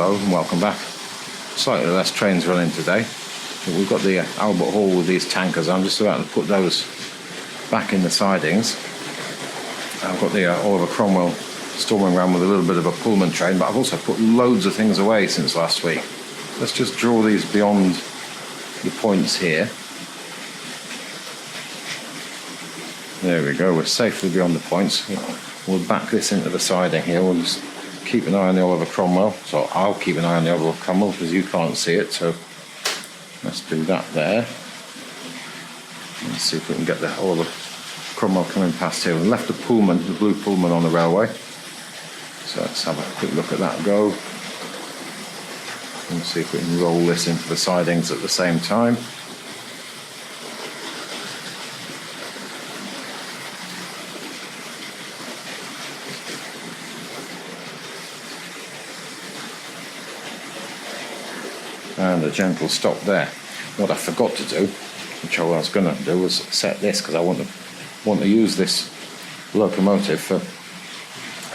Hello and welcome back. Slightly less trains running today. But we've got the Albert Hall with these tankers. I'm just about to put those back in the sidings. I've got the Oliver Cromwell storming around with a little bit of a Pullman train, but I've also put loads of things away since last week. Let's just draw these beyond the points here. There we go, we're safely beyond the points. We'll back this into the siding here. We'll just keep an eye on the Oliver Cromwell. So I'll keep an eye on the Oliver Cromwell because you can't see it. So let's do that there. Let's see if we can get the Oliver Cromwell coming past here. We left the Pullman, the blue Pullman on the railway. So let's have a quick look at that go. And see if we can roll this into the sidings at the same time. And a gentle stop there. What I forgot to do, which I was going to do, was set this because I want to use this locomotive for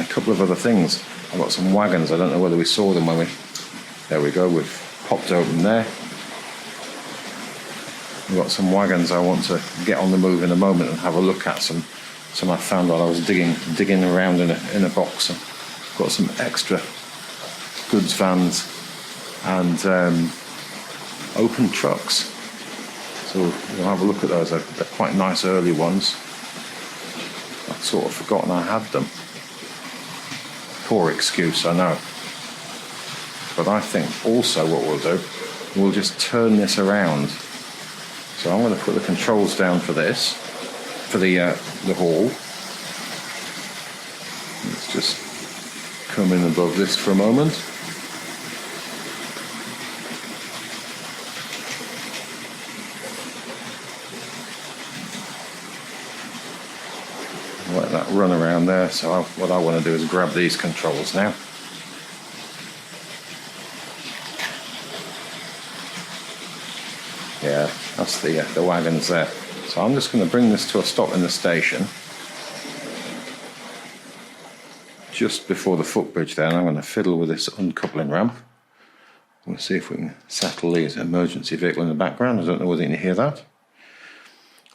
a couple of other things. I've got some wagons. I don't know whether we saw them when we... There we go. We've popped open there. We've got some wagons I want to get on the move in a moment and have a look at. Some I found while I was digging around in a box. I've got some extra goods vans and open trucks, so we'll have a look at those. They're quite nice early ones. I'd sort of forgotten I had them. Poor excuse, I know, but I think also what we'll do, we'll just turn this around. So I'm going to put the controls down for this, for the hall. Let's just come in above this for a moment. Let that run around there. So what I want to do is grab these controls now. Yeah, that's the wagons there. So I'm just going to bring this to a stop in the station just before the footbridge there, and I'm going to fiddle with this uncoupling ramp. We'll see if we can settle the emergency vehicle in the background. I don't know whether you can hear that.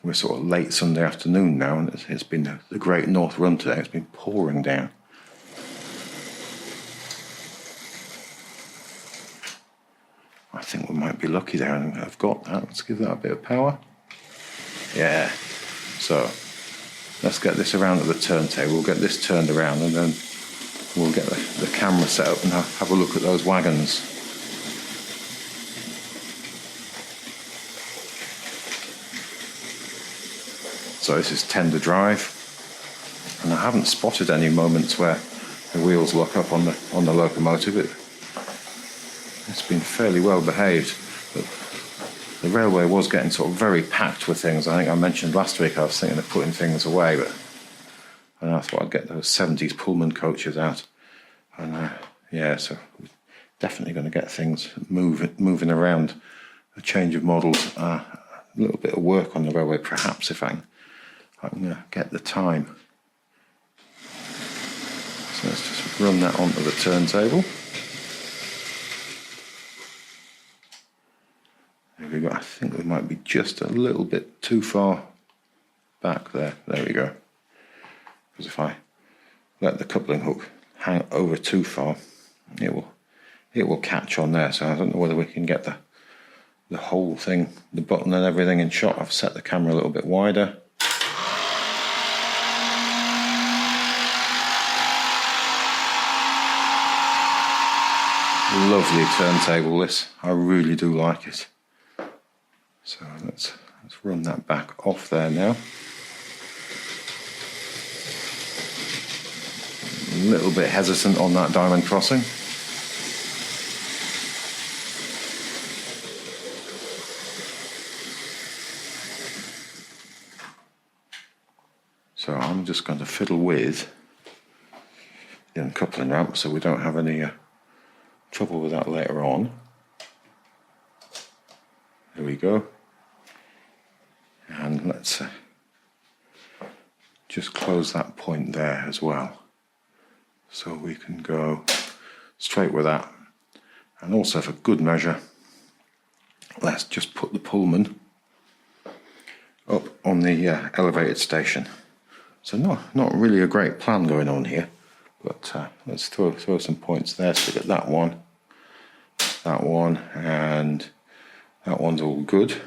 We're sort of late Sunday afternoon now, and it's been the Great North Run today. It's been pouring down. I think we might be lucky there, and I've got that. Let's give that a bit of power. Yeah. So let's get this around at the turntable. We'll get this turned around, and then we'll get the camera set up and have a look at those wagons. So this is tender drive, and I haven't spotted any moments where the wheels lock up on the locomotive. It's been fairly well behaved, but the railway was getting sort of very packed with things. I think I mentioned last week I was thinking of putting things away, but I thought I'd get those 70s Pullman coaches out. And yeah, so we're definitely going to get things moving around, a change of models, a little bit of work on the railway perhaps if I can get the time. So let's just run that onto the turntable. There we go. I think we might be just a little bit too far back there. There we go. Because if I let the coupling hook hang over too far, it will catch on there. So I don't know whether we can get the whole thing, the button and everything in shot. I've set the camera a little bit wider. Lovely turntable this. I really do like it. So let's run that back off there now. A little bit hesitant on that diamond crossing. So I'm just going to fiddle with the uncoupling ramp so we don't have any trouble with that later on. There we go. And let's just close that point there as well. So we can go straight with that. And also for good measure, let's just put the Pullman up on the elevated station. So not really a great plan going on here, but let's throw some points there. So we get that one, and that one's all good.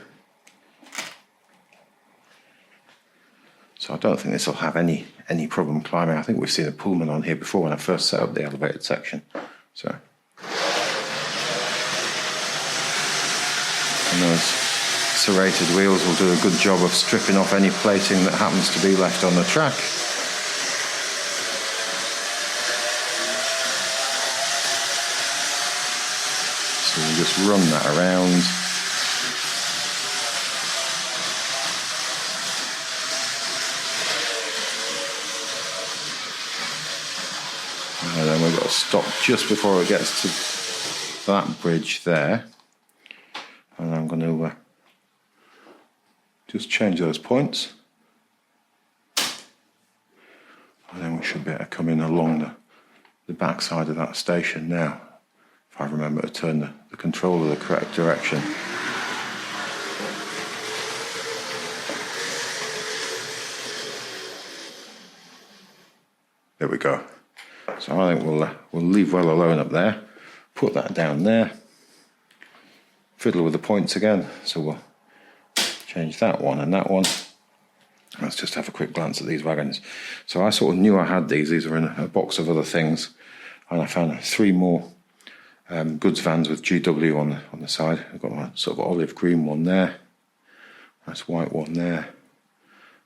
So I don't think this will have any problem climbing. I think we've seen a Pullman on here before when I first set up the elevated section. So, and those serrated wheels will do a good job of stripping off any plating that happens to be left on the track. So we'll just run that around. And then we've got to stop just before it gets to that bridge there. And I'm going to just change those points. And then we should be able to come in along the back side of that station now. If I remember to turn the controller the correct direction. There we go. So I think we'll leave well alone up there. Put that down there. Fiddle with the points again. So we'll change that one and that one. Let's just have a quick glance at these wagons. So I sort of knew I had these. These are in a box of other things. And I found 3 more goods vans with GW on the side. I've got a sort of olive green one there. Nice white one there.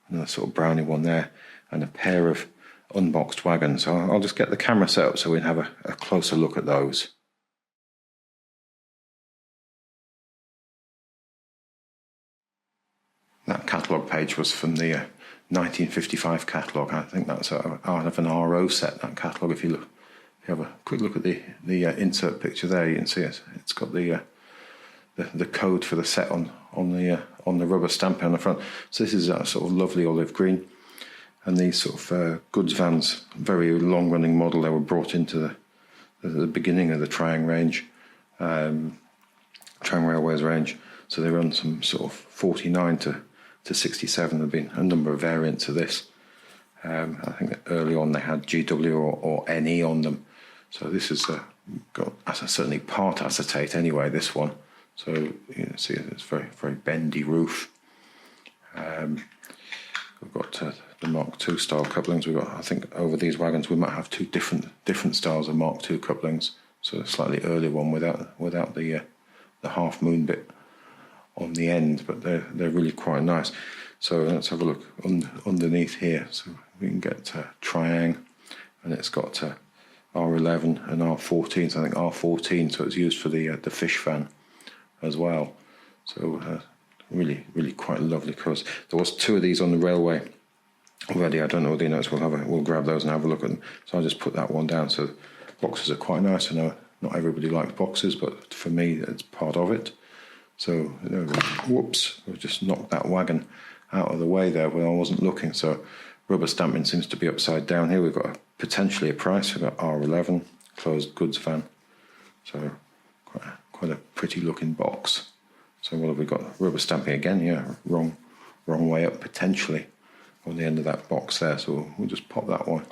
Another sort of brownie one there. And a pair of unboxed wagons. So I'll just get the camera set up so we can have a closer look at those. That catalogue page was from the 1955 catalogue. I think that's out of an RO set, that catalogue. If you have a quick look at the insert picture there, you can see it's got the code for the set on the rubber stamping on the front. So this is a sort of lovely olive green. And these sort of goods vans, very long-running model, they were brought into the beginning of the Triang range, Triang Railways range. So they run some sort of 49 to 67. There have been a number of variants of this. I think that early on they had GW or NE on them. So this has got certainly part acetate anyway, this one. So you can see it's very, very bendy roof. We've got the Mark II style couplings. We've got, I think, over these wagons we might have 2 different styles of Mark II couplings. So a slightly earlier one without the half moon bit on the end, but they're really quite nice. So let's have a look underneath here. So we can get Triang, and it's got R11 and R14. So I think R14. So it's used for the fish fan as well. So really quite lovely colours. There was 2 of these on the railway already. I don't know whether you noticed. We'll grab those and have a look at them. So I'll just put that one down. So boxes are quite nice. I know not everybody likes boxes, but for me it's part of it. So whoops, we just knocked that wagon out of the way there when I wasn't looking. So rubber stamping seems to be upside down here. We've got potentially a price. We've got R11 closed goods van. So quite a pretty looking box. So what have we got? Rubber stamping again, yeah, wrong way up potentially on the end of that box there. So we'll just pop that one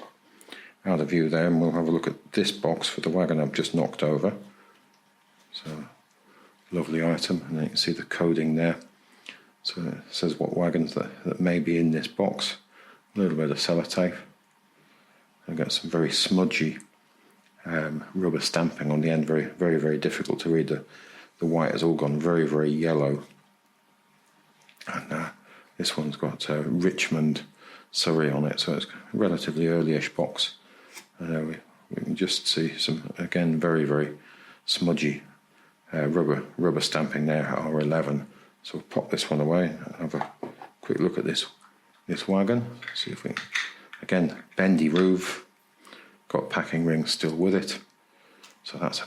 out of view there, and we'll have a look at this box for the wagon I've just knocked over. So lovely item, and then you can see the coding there. So it says what wagons that may be in this box. A little bit of sellotape. I've got some very smudgy rubber stamping on the end, very difficult to read. The white has all gone very yellow. And this one's got Richmond, Surrey on it, so it's a relatively early-ish box. We can just see some, again, very smudgy rubber stamping there at R11. So we'll pop this one away and have a quick look at this wagon. See if we, again, bendy roof, got packing rings still with it. So that's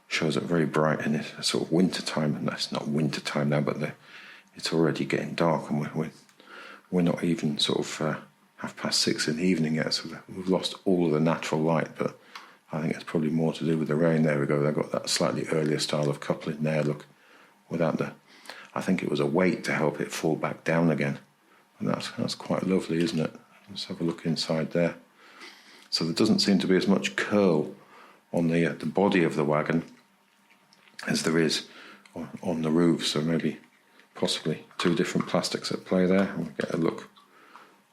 shows it very bright in this sort of winter time, and that's not winter time now, but it's already getting dark, and we're not even sort of 6:30 in the evening yet, so we've lost all of the natural light, but I think it's probably more to do with the rain. There we go. They've got that slightly earlier style of coupling there. Look, without the, I think it was a weight to help it fall back down again. And that's quite lovely, isn't it? Let's have a look inside there. So there doesn't seem to be as much curl on the body of the wagon as there is on the roof. So maybe possibly two different plastics at play there. We'll get a look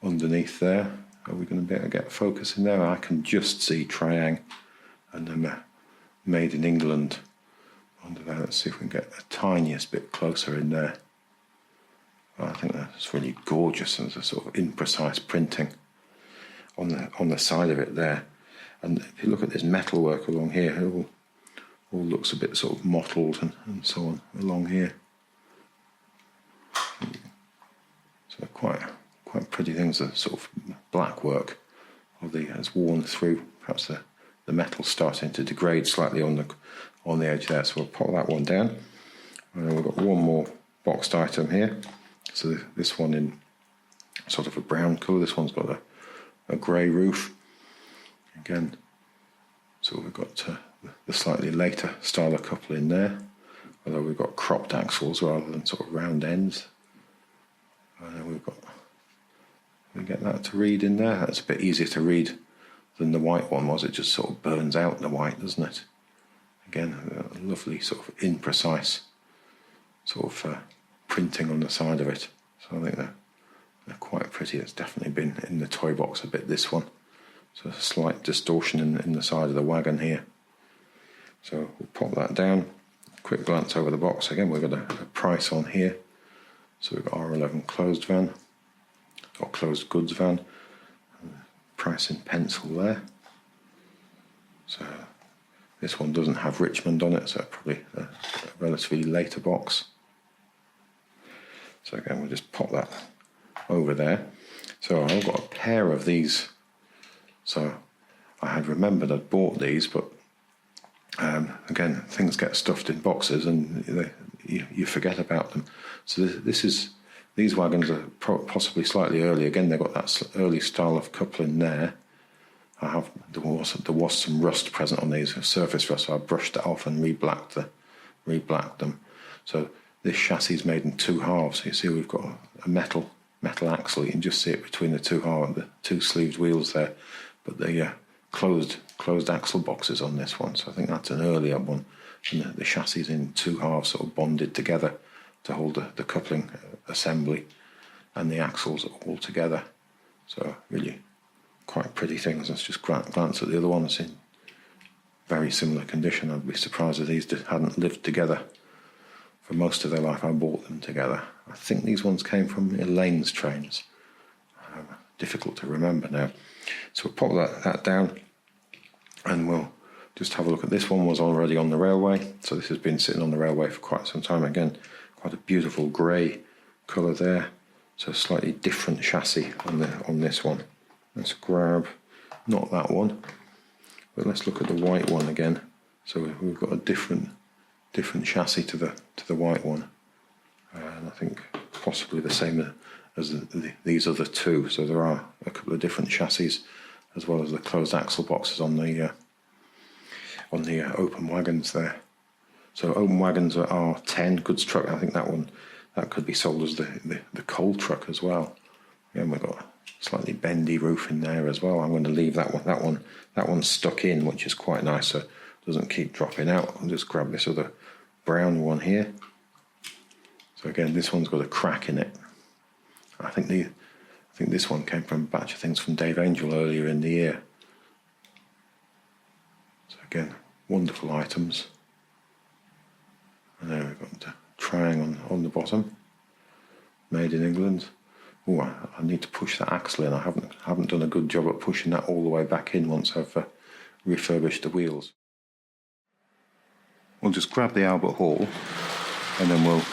underneath there. Are we going to be able to get focus in there? I can just see Triang and then Made in England under there. Let's see if we can get the tiniest bit closer in there. I think that's really gorgeous, and there's a sort of imprecise printing on the side of it there. And if you look at this metalwork along here, it all looks a bit sort of mottled and so on along here. So quite pretty things. The sort of black work has worn through. Perhaps the metal's starting to degrade slightly on the edge there. So we'll pop that one down. And then we've got one more boxed item here. So this one in sort of a brown colour. This one's got a grey roof. Again, so we've got the slightly later style of coupling there. Although we've got cropped axles rather than sort of round ends. And then we get that to read in there. That's a bit easier to read than the white one was. It just sort of burns out the white, doesn't it? Again, a lovely sort of imprecise sort of printing on the side of it. So I think they're quite pretty. It's definitely been in the toy box a bit, this one. So a slight distortion in the side of the wagon here. So we'll pop that down. Quick glance over the box. Again, we've got a price on here. So we've got R11 closed van, or closed goods van. Price in pencil there. So this one doesn't have Richmond on it, so probably a relatively later box. So again, we'll just pop that over there. So I've got a pair of these. So I had remembered I'd bought these, but again, things get stuffed in boxes and you forget about them. So these wagons are possibly slightly early. Again, they've got that early style of coupling there. There was some rust present on these, surface rust, so I brushed it off and re-blacked them. So this chassis is made in two halves. So you see we've got a metal axle. You can just see it between the two sleeved wheels there. But the closed axle boxes on this one. So I think that's an earlier one. And the chassis is in two halves, sort of bonded together to hold the coupling assembly and the axles all together. So really quite pretty things. Let's just glance at the other ones in very similar condition. I'd be surprised if these hadn't lived together for most of their life. I bought them together. I think these ones came from Elaine's trains. Difficult to remember now. So we'll pop that down and we'll just have a look at this one. Was already on the railway, so this has been sitting on the railway for quite some time. Again, quite a beautiful grey colour there. So slightly different chassis on this one. Let's grab not that one, but let's look at the white one again. So we've got a different chassis to the white one, and I think possibly the same as these other two. So there are a couple of different chassis, as well as the closed axle boxes on the open wagons there. So open wagons are R10 goods truck. I think that could be sold as the coal truck as well. Again, we've got a slightly bendy roof in there as well. I'm going to leave that one. That one's stuck in, which is quite nice, so it doesn't keep dropping out. I'll just grab this other brown one here. So again, this one's got a crack in it. I think this one came from a batch of things from Dave Angel earlier in the year. So again, wonderful items. And there we've got the Triang on the bottom. Made in England. Oh, I need to push that axle in. I haven't done a good job at pushing that all the way back in once I've refurbished the wheels. We'll just grab the Albert Hall and then we'll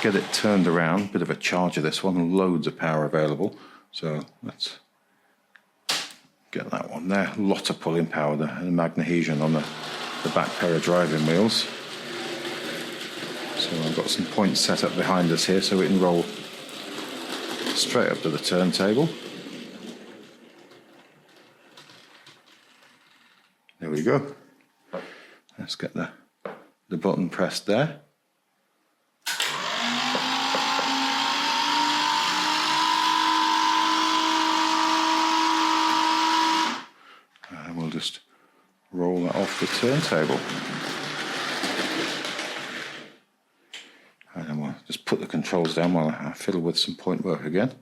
get it turned around. Bit of a charger this one, loads of power available. So let's get that one there. A lot of pulling power there, and magnesium on the back pair of driving wheels. So I've got some points set up behind us here so we can roll straight up to the turntable. There we go. go. Let's get the button pressed there. And we'll just roll that off the turntable. And then we'll just put the controls down while I fiddle with some point work again.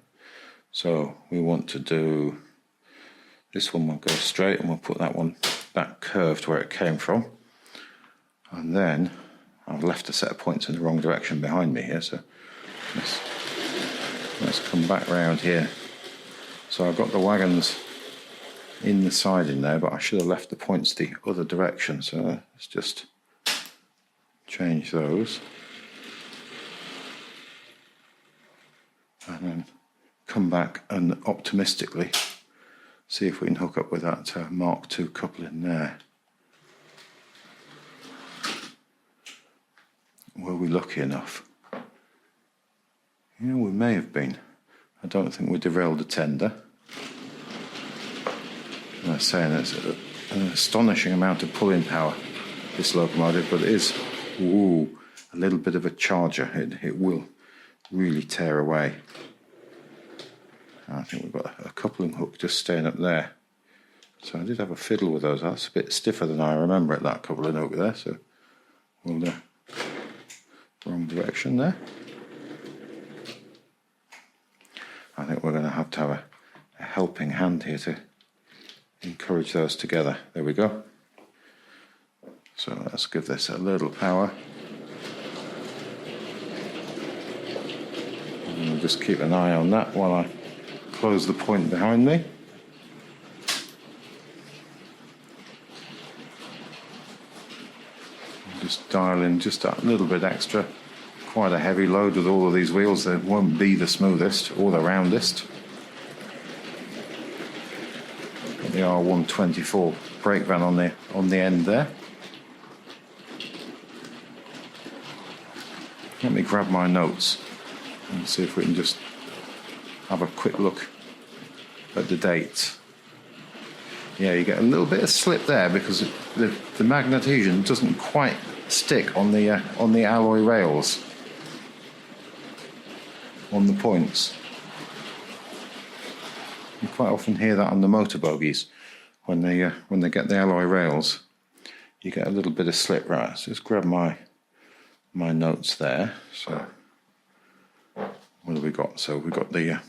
So we want to do, this one will go straight, and we'll put that curved where it came from. And then I've left a set of points in the wrong direction behind me here, so let's come back round here. So I've got the wagons in the siding there, but I should have left the points the other direction, so let's just change those. And then come back and optimistically see if we can hook up with that Mark II coupling there. Were we lucky enough? You know, we may have been. I don't think we derailed the tender. And I'm saying it's an astonishing amount of pulling power, this locomotive, but it is a little bit of a charger. It will really tear away. I think we've got a coupling hook just staying up there. So I did have a fiddle with those. That's a bit stiffer than I remember it, that coupling hook there. So we'll wrong direction there. I think we're going to have a helping hand here to encourage those together. There we go. So let's give this a little power. And we'll just keep an eye on that while I close the point behind me. Just dial in just that little bit extra. Quite a heavy load with all of these wheels. They won't be the smoothest or the roundest. Got the R124 brake van on the end there. Let me grab my notes and see if we can just have a quick look at the dates. Yeah, you get a little bit of slip there because the magnetization doesn't quite stick on the alloy rails on the points. You quite often hear that on the motor bogies when they get the alloy rails. You get a little bit of slip. Right, so just grab my notes there. So what have we got? So we've got the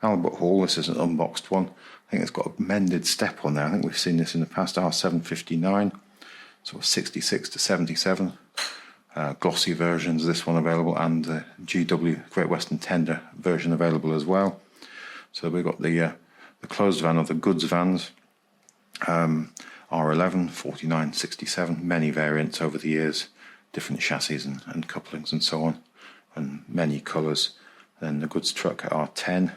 Albert Hall. This is an unboxed one. I think it's got a mended step on there. I think we've seen this in the past. R759, sort of 66 to 77. Glossy versions, this one available, and the GW Great Western Tender version available as well. So we've got the closed van or the goods vans, R11, 49, 67, many variants over the years, different chassis and couplings and so on, and many colours. Then the goods truck R10,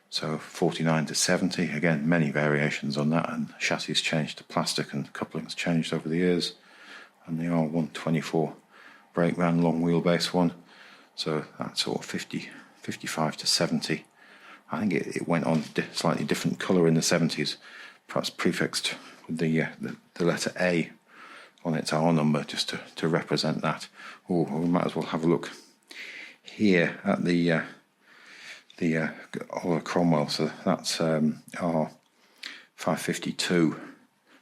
so 49 to 70, again many variations on that, and chassis changed to plastic and couplings changed over the years. And the R124 brake van, long wheelbase one, so that's sort of 55 to 70. I think it went on slightly different colour in the 70s, perhaps prefixed with the letter A on its R number just to represent that. Oh, we might as well have a look here at the Oliver Cromwell. So that's R552.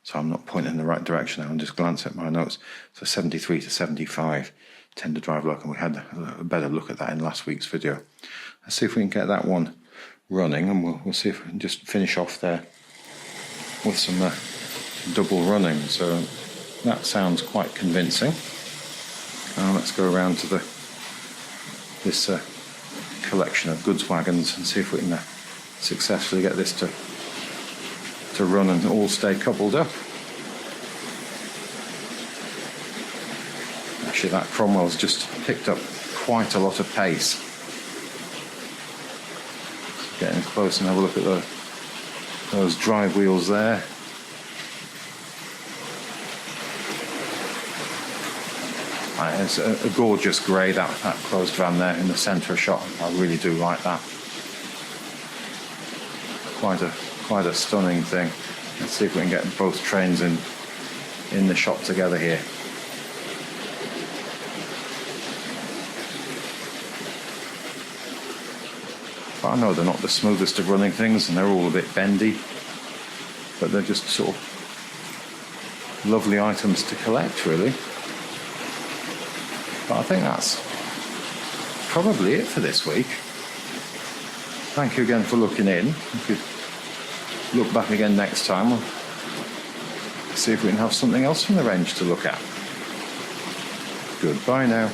So I'm not pointing in the right direction now, I'm just glancing at my notes. So 73 to 75 tender drive lock, and we had a better look at that in last week's video. Let's see if we can get that one running, and we'll see if we can just finish off there with some double running. So that sounds quite convincing. Now let's go around to this collection of goods wagons and see if we can successfully get this to run and all stay coupled up. Actually, that Cromwell's just picked up quite a lot of pace. Getting close and have a look at those drive wheels there. It's a gorgeous grey, that closed van there in the centre shot. I really do like that. Quite a stunning thing. Let's see if we can get both trains in in the shop together here. But I know they're not the smoothest of running things, and they're all a bit bendy, but they're just sort of lovely items to collect, really. But I think that's probably it for this week. Thank you again for looking in. If you look back again next time, we'll see if we can have something else from the range to look at. Goodbye now.